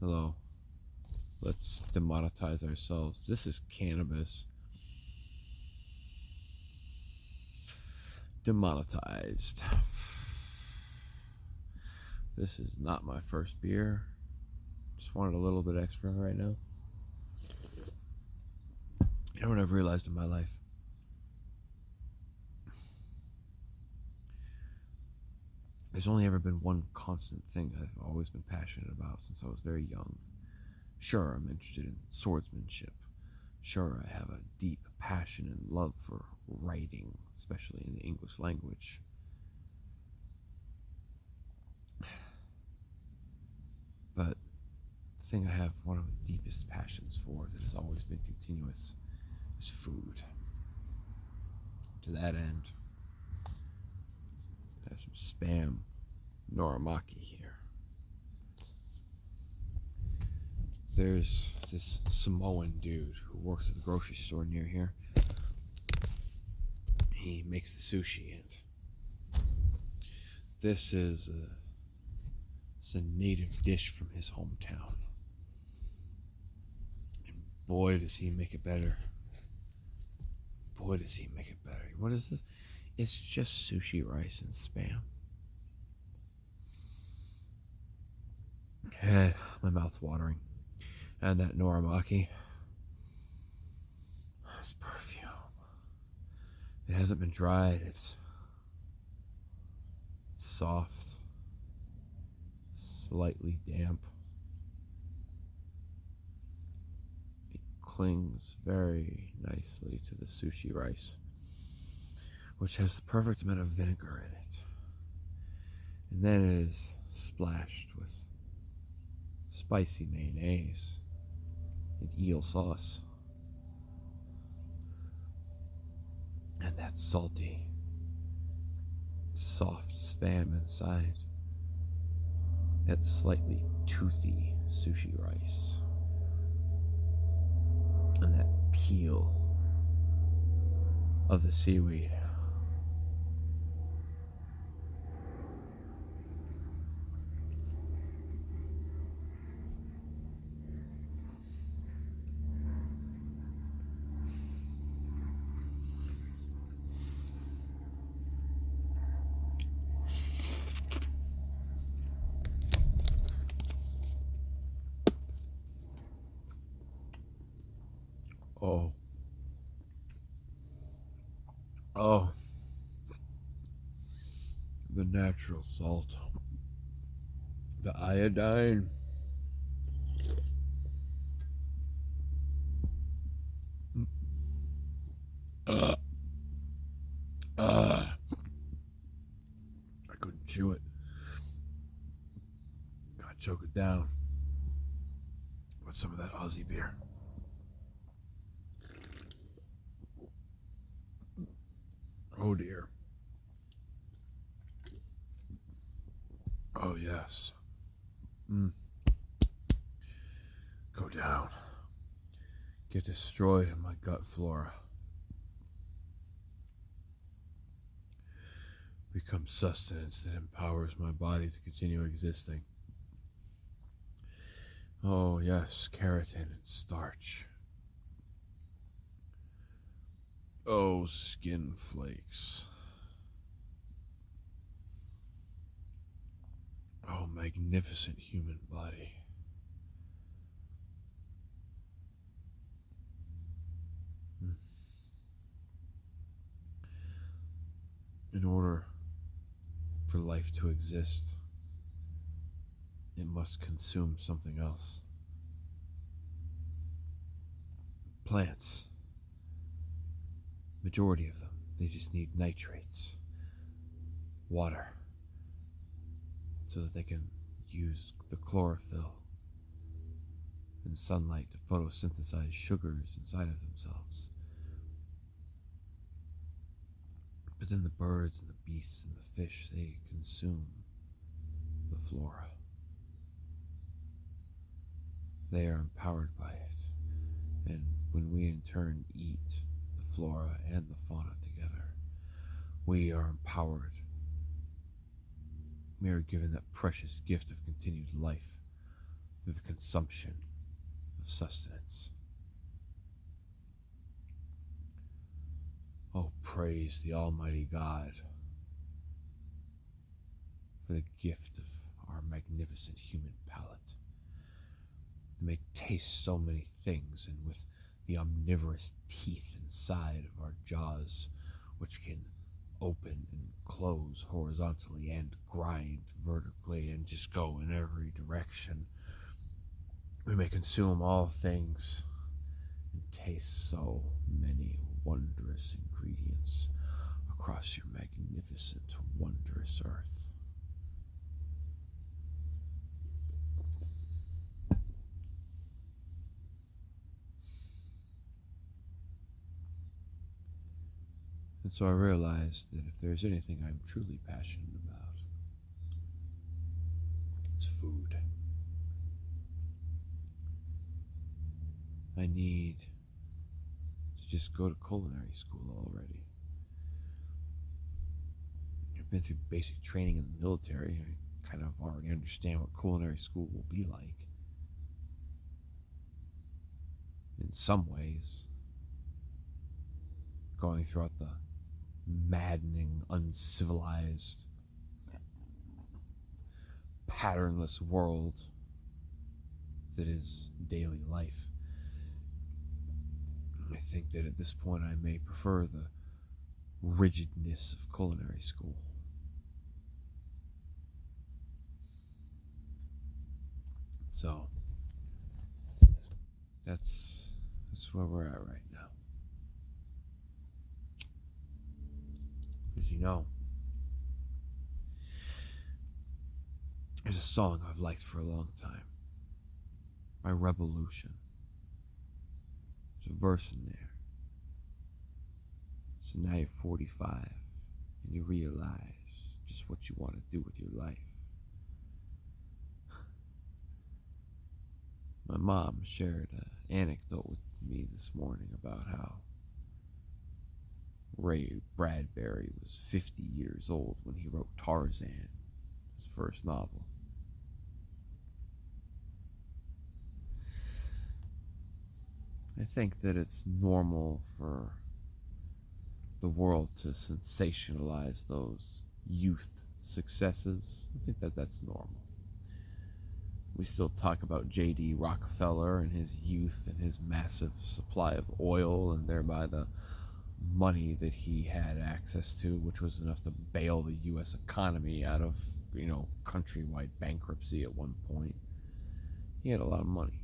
Hello. Let's demonetize ourselves. This is cannabis. Demonetized. This is not my first beer. Just wanted a little bit extra right now. You know what I've realized in my life? There's only ever been one constant thing I've always been passionate about since I was very young. Sure, I'm interested in swordsmanship. Sure, I have a deep passion and love for writing, especially in the English language. But the thing I have one of the deepest passions for that has always been continuous is food. To that end, I have some Spam Noramaki here. There's this Samoan dude who works at the grocery store near here. He makes the sushi, and this is it's a native dish from his hometown. And boy, does he make it better. Boy, does he make it better. What is this? It's just sushi, rice, and Spam. And my mouth's watering. And that Noramaki. It's perfume. It hasn't been dried. It's soft. Slightly damp. It clings very nicely to the sushi rice, which has the perfect amount of vinegar in it. And then it is splashed with spicy mayonnaise and eel sauce. And that salty, soft Spam inside. That slightly toothy sushi rice. And that peel of the seaweed. Oh. Oh. The natural salt. The iodine. Uh, I couldn't chew it. Gotta choke it down with some of that Aussie beer. Oh dear. Oh yes. Go down. Get destroyed in my gut flora. Become sustenance that empowers my body to continue existing. Oh yes, keratin and starch. Oh, skin flakes. Oh, magnificent human body. In order for life to exist, it must consume something else. Plants, majority of them, they just need nitrates, water, so that they can use the chlorophyll and sunlight to photosynthesize sugars inside of themselves. But then the birds and the beasts and the fish, they consume the flora. They are empowered by it. And when we in turn eat the flora and the fauna together, we are empowered. We are given that precious gift of continued life through the consumption of sustenance. Oh, praise the Almighty God for the gift of our magnificent human palate, to make taste so many things, and with the omnivorous teeth inside of our jaws, which can open and close horizontally and grind vertically and just go in every direction, we may consume all things and taste so many wondrous ingredients across your magnificent, wondrous earth. And so I realized that if there's anything I'm truly passionate about, it's food. I need to just go to culinary school already. I've been through basic training in the military. I kind of already understand what culinary school will be like. In some ways, going throughout the maddening, uncivilized, patternless world that is daily life. I think that at this point I may prefer the rigidness of culinary school. So that's where we're at right now. As you know, there's a song I've liked for a long time, My Revolution. There's a verse in there. So now you're 45 and you realize just what you want to do with your life. My mom shared an anecdote with me this morning about how Ray Bradbury was 50 years old when he wrote Tarzan, his first novel. I think that it's normal for the world to sensationalize those youth successes. I think that that's normal. We still talk about J.D. Rockefeller and his youth and his massive supply of oil, and thereby the money that he had access to, which was enough to bail the U.S. economy out of, countrywide bankruptcy at one point. He had a lot of money.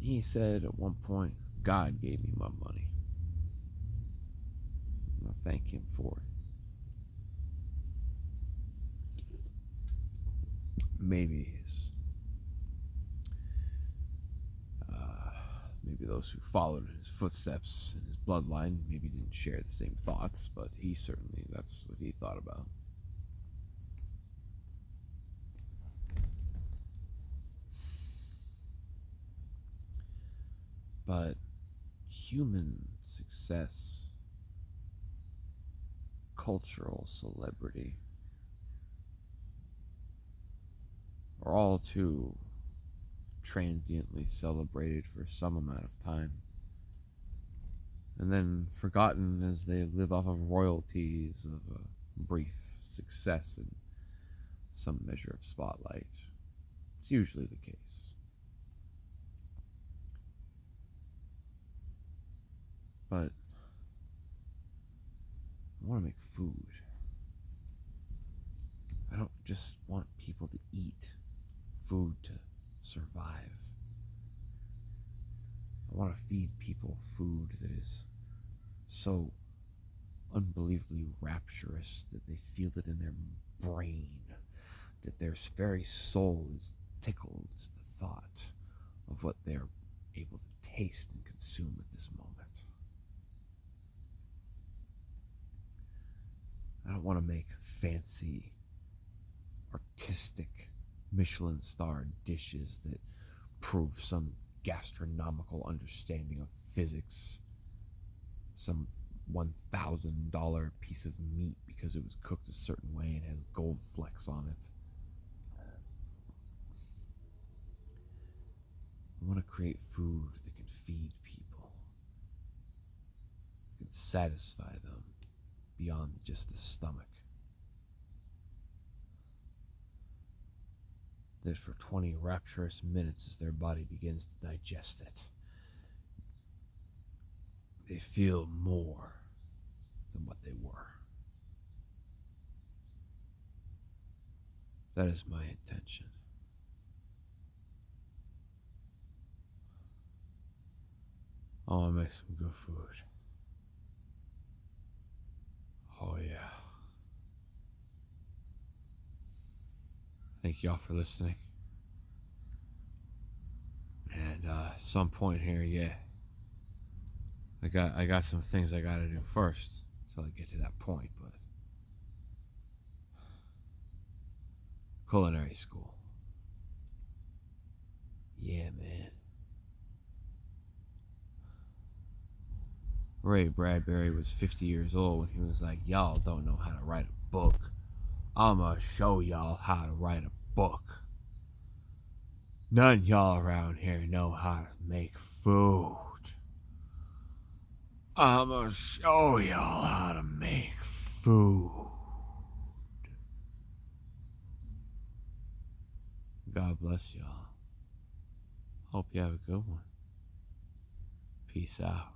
He said at one point, God gave me my money. And I thank him for it. Maybe those who followed in his footsteps in his bloodline maybe didn't share the same thoughts, but he certainly, that's what he thought about. But human success, cultural celebrity, are all too transiently celebrated for some amount of time, and then forgotten as they live off of royalties of a brief success and some measure of spotlight. It's usually the case. But I want to make food. I don't just want people to eat food to survive. I want to feed people food that is so unbelievably rapturous that they feel it in their brain, that their very soul is tickled to the thought of what they're able to taste and consume at this moment. I don't want to make fancy, artistic, Michelin-starred dishes that prove some gastronomical understanding of physics, some $1,000 piece of meat because it was cooked a certain way and has gold flecks on it. I want to create food that can feed people, that can satisfy them beyond just the stomach. That for 20 rapturous minutes as their body begins to digest it, they feel more than what they were. That is my intention. I want to make some good food. Oh yeah. Thank y'all for listening. And some point here, yeah, I got some things I gotta do first until I get to that point, but culinary school. Yeah, man. Ray Bradbury was 50 years old when he was like, y'all don't know how to write a book. I'ma show y'all how to write a book. None of y'all around here know how to make food. I'ma show y'all how to make food. God bless y'all. Hope you have a good one. Peace out.